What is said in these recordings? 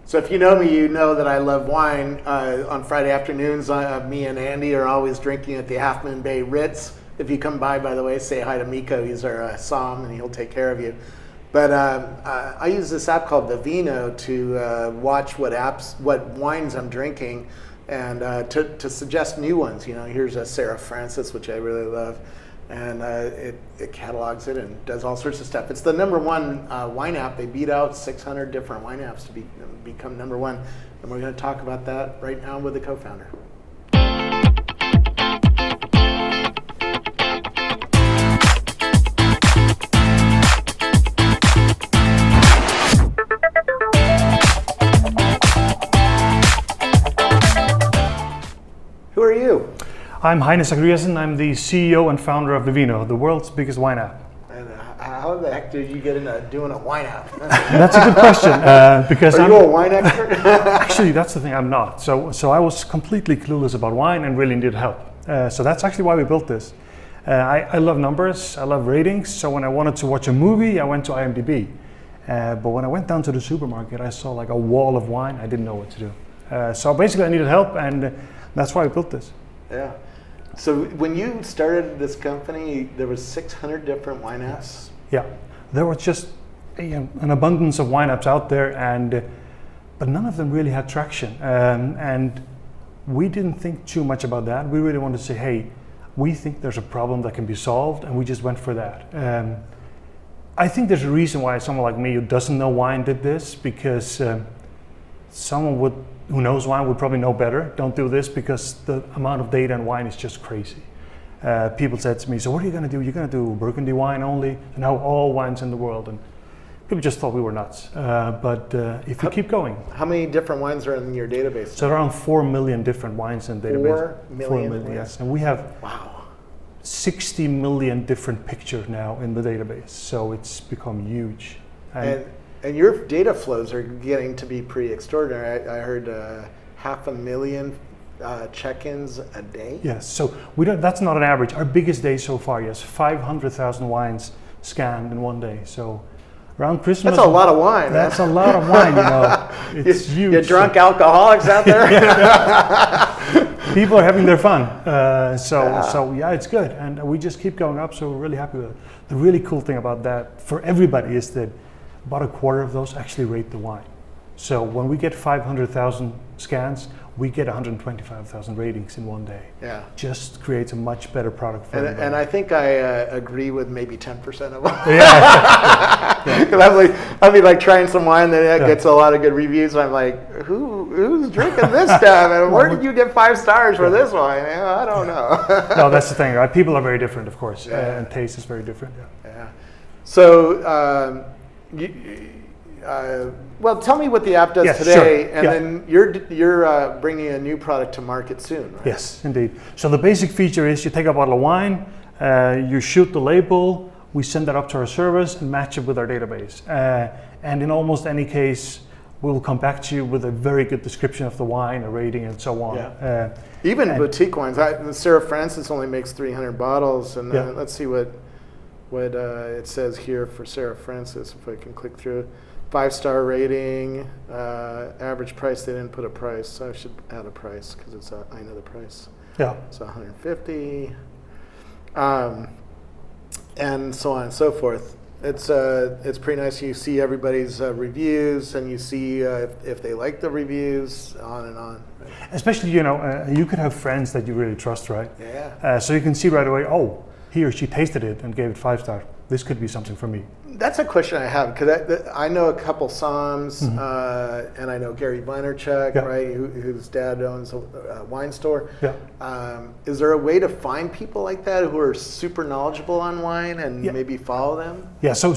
So if you know me, you know that I love wine. On Friday afternoons, me and Andy are always drinking at the Half Moon Bay Ritz. If you come by the way, say hi to Miko. He's our somm, and he'll take care of you. But I use this app called Ivino to watch what wines I'm drinking, and to suggest new ones. You know, here's a Sarah Francis, which I really love, and it catalogs it and does all sorts of stuff. It's the #1 wine app. They beat out 600 different wine apps to become #1, and we're going to talk about that right now with the co-founder. Who are you? I'm Heine Zachariasen. I'm the CEO and founder of Ivino, the world's biggest wine app. And how the heck did you get into doing a wine app? That's a good question. Because are you a wine expert? Actually, that's the thing. I'm not. So I was completely clueless about wine and really needed help. So that's actually why we built this. I love numbers. I love ratings. So when I wanted to watch a movie, I went to IMDb. But when I went down to the supermarket, I saw like a wall of wine. I didn't know what to do. So basically, I needed help, and that's why we built this. Yeah. So when you started this company, there was 600 different wine apps? Yeah. There was just an abundance of wine apps out there, but none of them really had traction. And we didn't think too much about that. We really wanted to say, hey, we think there's a problem that can be solved, and we just went for that. I think there's a reason why someone like me who doesn't know wine did this, because someone who knows wine would probably know better. Don't do this, because the amount of data in wine is just crazy. People said to me, so what are you going to do? You're going to do Burgundy wine only, and now all wines in the world. And people just thought we were nuts. But if you keep going. How many different wines are in your database? So around 4 million different wines in the database. 4 million wines? Yes. And we have wow. 60 million different pictures now in the database. So it's become huge. And your data flows are getting to be pretty extraordinary. I heard 500,000 check-ins a day. Yes, so that's not an average. Our biggest day so far, yes, 500,000 wines scanned in one day. So around Christmas. That's a lot of wine. That's a lot of wine, you know. It's huge. You drunk alcoholics out there? People are having their fun. So yeah, it's good. And we just keep going up, so we're really happy with it. The really cool thing about that for everybody is that about a quarter of those actually rate the wine. So when we get 500,000 scans, we get 125,000 ratings in one day. Yeah. Just creates a much better product for everybody. And I think I agree with maybe 10% of them. Yeah. Because I'll be like trying some wine that gets a lot of good reviews. And I'm like, who's drinking this stuff? And where did you get 5 stars for this wine? I don't know. No, that's the thing, right? People are very different, of course, and taste is very different. Yeah. So. Well, tell me what the app does today, sure. and then you're bringing a new product to market soon, right? Yes, indeed. So the basic feature is you take a bottle of wine, you shoot the label, we send that up to our servers and match it with our database. And in almost any case, we'll come back to you with a very good description of the wine, a rating, and so on. Yeah. Even boutique wines. Sarah Francis only makes 300 bottles, and let's see what it says here for Sarah Francis, if I can click through it. 5-star rating, average price, they didn't put a price, so I should add a price because I know the price. Yeah. So 150, and so on and so forth. It's pretty nice. You see everybody's reviews, and you see if they like the reviews, on and on. Right? Especially, you could have friends that you really trust, right? Yeah. So you can see right away, oh, he or she tasted it and gave it 5 stars. This could be something for me. That's a question I have, because I know a couple somms, and I know Gary Vaynerchuk, right, whose dad owns a wine store. Yeah. Is there a way to find people like that who are super knowledgeable on wine and maybe follow them? Yeah, so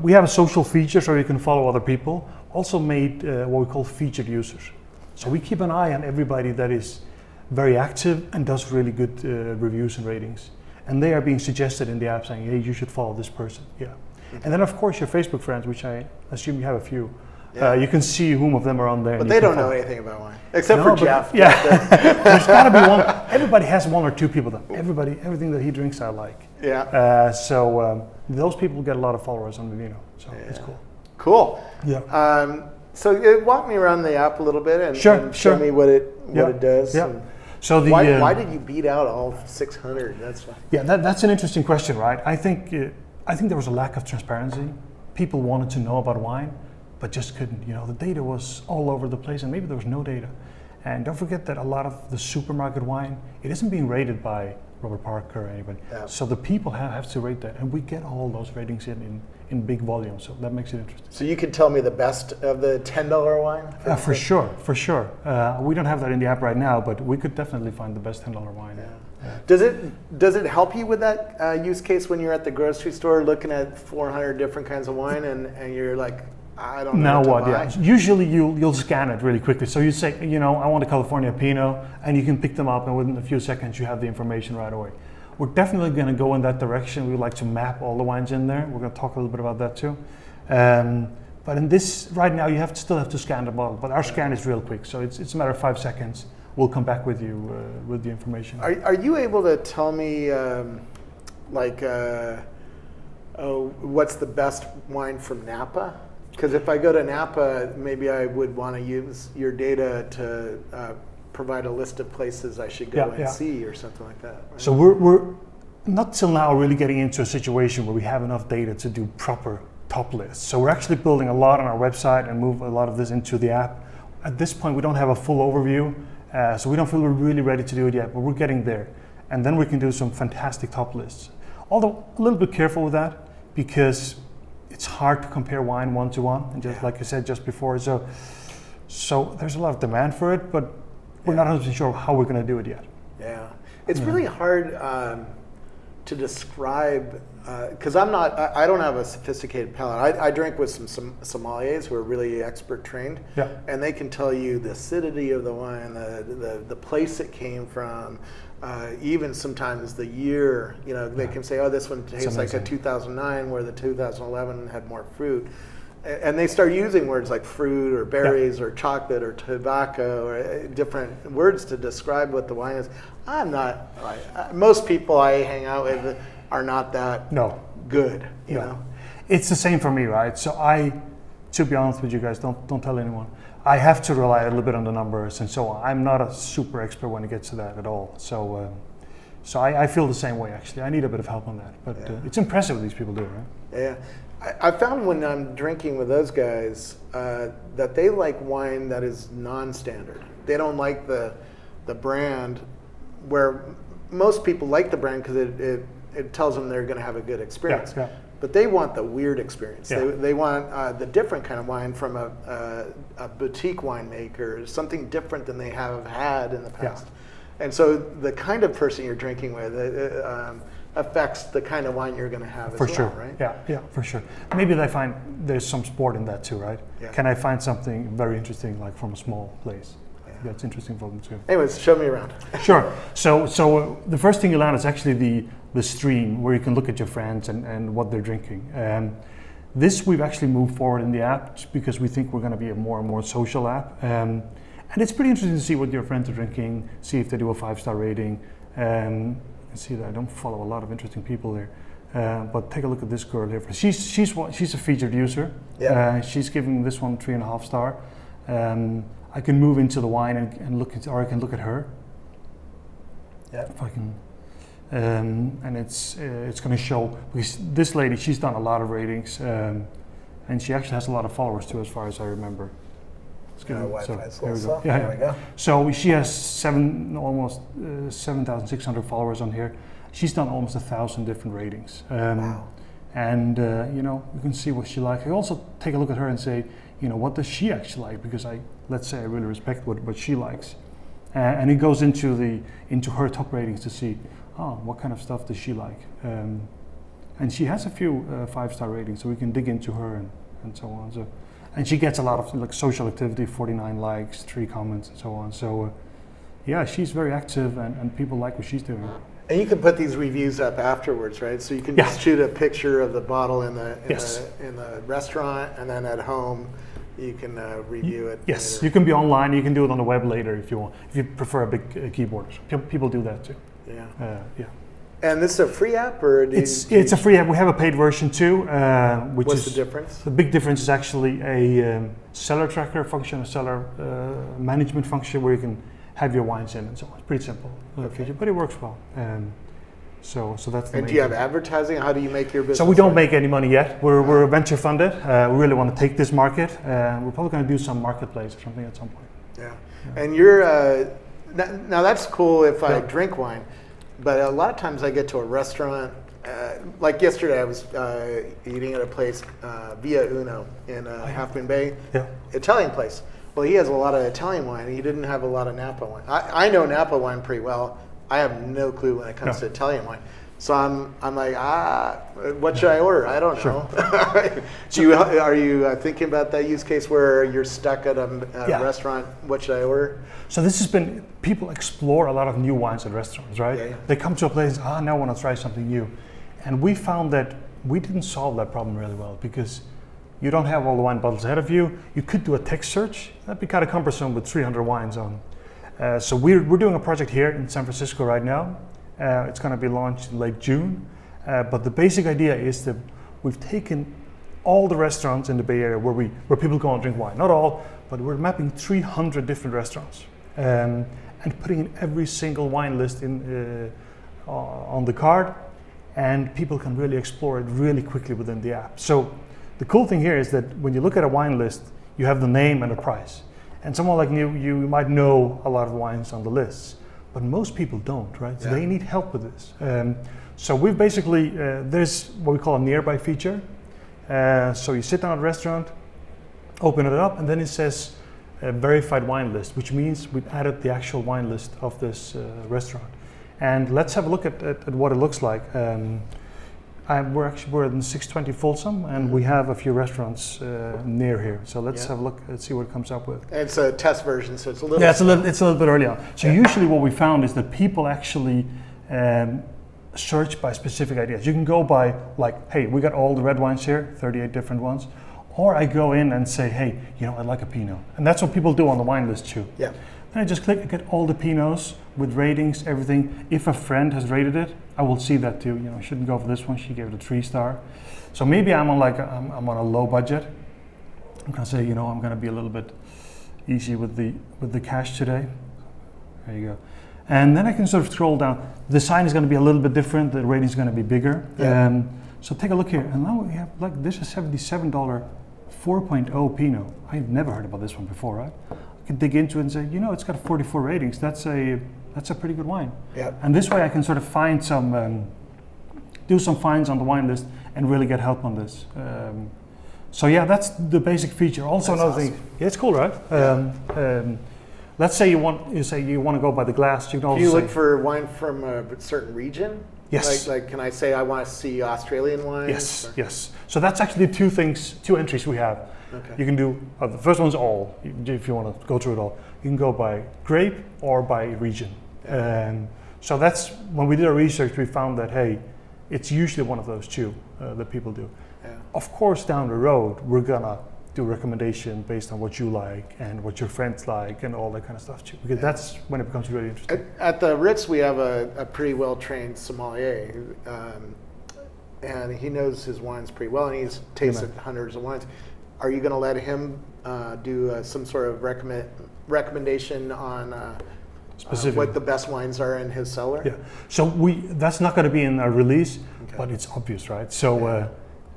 we have a social feature so you can follow other people. Also made what we call featured users. So we keep an eye on everybody that is very active and does really good reviews and ratings. And they are being suggested in the app saying, hey, you should follow this person. Yeah. And then, of course, your Facebook friends, which I assume you have a few. Yeah. You can see whom of them are on there. But they don't know anything about wine, except for Jeff. Yeah, there's got to be one. Everybody has 1 or 2 people that everything that he drinks I like. Yeah. So those people get a lot of followers on Ivino. So it's cool. Cool. Yeah. So walk me around the app a little bit and, Sure, and show sure. me what it does. Yeah. And So the why did you beat out all 600? that's an interesting question, right? I think there was a lack of transparency. People wanted to know about wine, but just couldn't. The data was all over the place, and maybe there was no data. And don't forget that a lot of the supermarket wine, it isn't being rated by Robert Parker or anybody. Yeah. So the people have to rate that, and we get all those ratings in big volume. So that makes it interesting. So you can tell me the best of the $10 wine? For sure. We don't have that in the app right now, but we could definitely find the best $10 wine. Yeah. Does it help you with that use case when you're at the grocery store looking at 400 different kinds of wine and you're like, I don't know. Now what to buy? Yeah. Usually you'll scan it really quickly. So you say, I want a California Pinot, and you can pick them up, and within a few seconds you have the information right away. We're definitely going to go in that direction. We would like to map all the wines in there. We're going to talk a little bit about that too. But in this, right now, you still have to scan the bottle. But our scan is real quick, so it's a matter of 5 seconds. We'll come back with you with the information. Are you able to tell me, what's the best wine from Napa? Because if I go to Napa, maybe I would want to use your data to provide a list of places I should go and see or something like that. Right? So we're not till now really getting into a situation where we have enough data to do proper top lists. So we're actually building a lot on our website and move a lot of this into the app. At this point, we don't have a full overview, so we don't feel we're really ready to do it yet, but we're getting there. And then we can do some fantastic top lists. Although a little bit careful with that, because it's hard to compare wine one-to-one, and just like you said just before, so there's a lot of demand for it, but we're not 100% sure how we're going to do it yet. Yeah, it's really hard to describe because I don't have a sophisticated palate. I drink with some sommeliers who are really expert trained, and they can tell you the acidity of the wine, the place it came from. Even sometimes the year, they can say, oh, this one tastes like a 2009 where the 2011 had more fruit. And they start using words like fruit or berries or chocolate or tobacco or different words to describe what the wine is. I'm not, most people I hang out with are not that good, you know? It's the same for me, right? So to be honest with you guys, don't tell anyone. I have to rely a little bit on the numbers and so on. I'm not a super expert when it gets to that at all. So I feel the same way, actually. I need a bit of help on that. But it's impressive what these people do, right? Yeah. I found when I'm drinking with those guys that they like wine that is non-standard. They don't like the brand where most people like the brand because it tells them they're going to have a good experience. Yeah. But they want the weird experience. Yeah. They want the different kind of wine from a boutique winemaker, something different than they have had in the past. Yeah. And so the kind of person you're drinking with affects the kind of wine you're going to have as well, right? Yeah, for sure. Maybe they find there's some sport in that too, right? Yeah. Can I find something very interesting like from a small place? That's interesting for them too. Anyways, show me around. Sure. So the first thing you learn is actually the stream where you can look at your friends and what they're drinking. This we've actually moved forward in the app because we think we're going to be a more and more social app. And it's pretty interesting to see what your friends are drinking, see if they do a 5-star rating. You can see that I don't follow a lot of interesting people there. But take a look at this girl here. She's a featured user. Yeah. She's giving this one 3.5 star. I can move into the wine and look at, or I can look at her. Yeah. If I can, and it's going to show because this lady, she's done a lot of ratings, and she actually has a lot of followers too, as far as I remember. There we go. So she has almost 7,600 followers on here. She's done almost 1,000 different ratings. Wow. And you can see what she likes. I also take a look at her and say, what does she actually like? Because let's say I really respect what she likes. And it goes into her top ratings to see, what kind of stuff does she like? And she has a few 5-star ratings, so we can dig into her and so on. So, and she gets a lot of social activity, 49 likes, 3 comments, and so on. So, she's very active, and people like what she's doing. And you can put these reviews up afterwards, right? So you can just shoot a picture of the bottle in the restaurant, and then at home you can review it. Yes, later. You can be online. You can do it on the web later if you want. If you prefer a big keyboard, people do that too. Yeah. And this is a free app, or It's a free app. We have a paid version too, which what's is the difference? the big difference is actually a seller tracker function, a seller management function where you can have your wines in and so on. It's pretty simple feature, but it works well. So that's the And main do you have thing. advertising? How do you make your business? So we don't make any money yet. We're venture funded. We really want to take this market. We're probably going to do some marketplace or something at some point. Yeah. And you're now that's cool if I Yeah. drink wine, but a lot of times I get to a restaurant. Like yesterday, I was eating at a place via Uno in Half Moon Bay, Yeah. Italian place. Well, he has a lot of Italian wine. He didn't have a lot of Napa wine. I know Napa wine pretty well. I have no clue when it comes to Italian wine. So I'm like, what should I order? I don't know. Are you thinking about that use case where you're stuck at a restaurant? What should I order? So this has been, people explore a lot of new wines at restaurants, right? Yeah. They come to a place, now I want to try something new. And we found that we didn't solve that problem really well because you don't have all the wine bottles ahead of you. You could do a text search. That'd be kind of cumbersome with 300 wines on. So we're doing a project here in San Francisco right now. It's going to be launched in late June. But the basic idea is that we've taken all the restaurants in the Bay Area where people go and drink wine. Not all, but we're mapping 300 different restaurants and putting in every single wine list on the card. And people can really explore it really quickly within the app. So the cool thing here is that when you look at a wine list, you have the name and the price. And someone like you might know a lot of wines on the lists, but most people don't, right? So they need help with this. So we've basically, there's what we call a nearby feature. So you sit down at a restaurant, open it up, and then it says verified wine list, which means we've added the actual wine list of this restaurant. And let's have a look at what it looks like. We're in 620 Folsom, and we have a few restaurants near here. So let's have a look and see what it comes up with. It's a test version, so it's a little. Yeah, it's a little bit early on. So usually what we found is that people actually search by specific ideas. You can go by like, hey, we got all the red wines here, 38 different ones. Or I go in and say, hey, I'd like a Pinot. And that's what people do on the wine list too. Yeah. Then I just click and get all the Pinots with ratings, everything. If a friend has rated it, I will see that too. I shouldn't go for this one. She gave it a 3-star. So maybe I'm on a low budget. I'm gonna say, I'm gonna be a little bit easy with the cash today. There you go. And then I can sort of scroll down. The sign is gonna be a little bit different. The rating is gonna be bigger. Yeah. So take a look here. And now we have this is $77 4.0 Pinot. I've never heard about this one before, right? I can dig into it and say, it's got 44 ratings. That's a pretty good wine. Yeah. And this way I can sort of find do some finds on the wine list and really get help on this. So yeah, that's the basic feature. Also That's another awesome. thing, yeah, it's cool, right? Let's say you want to go by the glass. You can also Do you say, look for wine from a certain region? Yes. Like can I say I want to see Australian wines? Yes, or- yes. So that's actually two entries we have. Okay. You can do, the first one's all, if you want to go through it all. You can go by grape or by region. So that's, when we did our research, we found that, hey, it's usually one of those two that people do. Yeah. Of course, down the road, we're gonna do recommendation based on what you like and what your friends like and all that kind of stuff too, because that's when it becomes really interesting. At the Ritz, we have a pretty well-trained sommelier, and he knows his wines pretty well, and he's tasted hundreds of wines. Are you going to let him do some sort of recommendation on Specific. what the best wines are in his cellar? Yeah. So that's not going to be in our release, but it's obvious, right? So,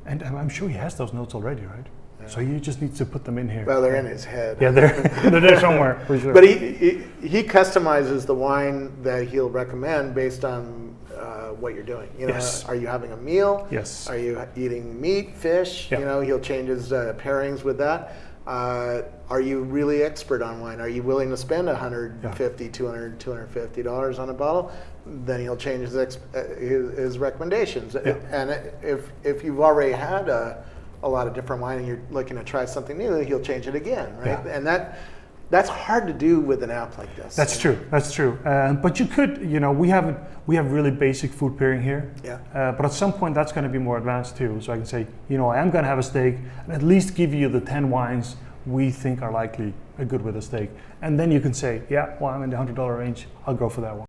and I'm sure he has those notes already, right? Yeah. So you just need to put them in here. Well, they're in his head. Yeah, they're there somewhere for sure. But he customizes the wine that he'll recommend based on what you're doing. Yes. Are you having a meal? Yes. Are you eating meat, fish? Yeah. He'll change his pairings with that. Are you really expert on wine? Are you willing to spend $150, $200, $250 on a bottle? Then he'll change his recommendations. Yeah. And if you've already had a lot of different wine and you're looking to try something new, he'll change it again, right? Yeah. And that's hard to do with an app like this. That's true. That's true. But you could, we have really basic food pairing here. Yeah. But at some point, that's going to be more advanced too. So I can say, I am going to have a steak, and at least give you the 10 wines we think are likely good with a steak, and then you can say, yeah, well, I'm in the $100 range. I'll go for that one.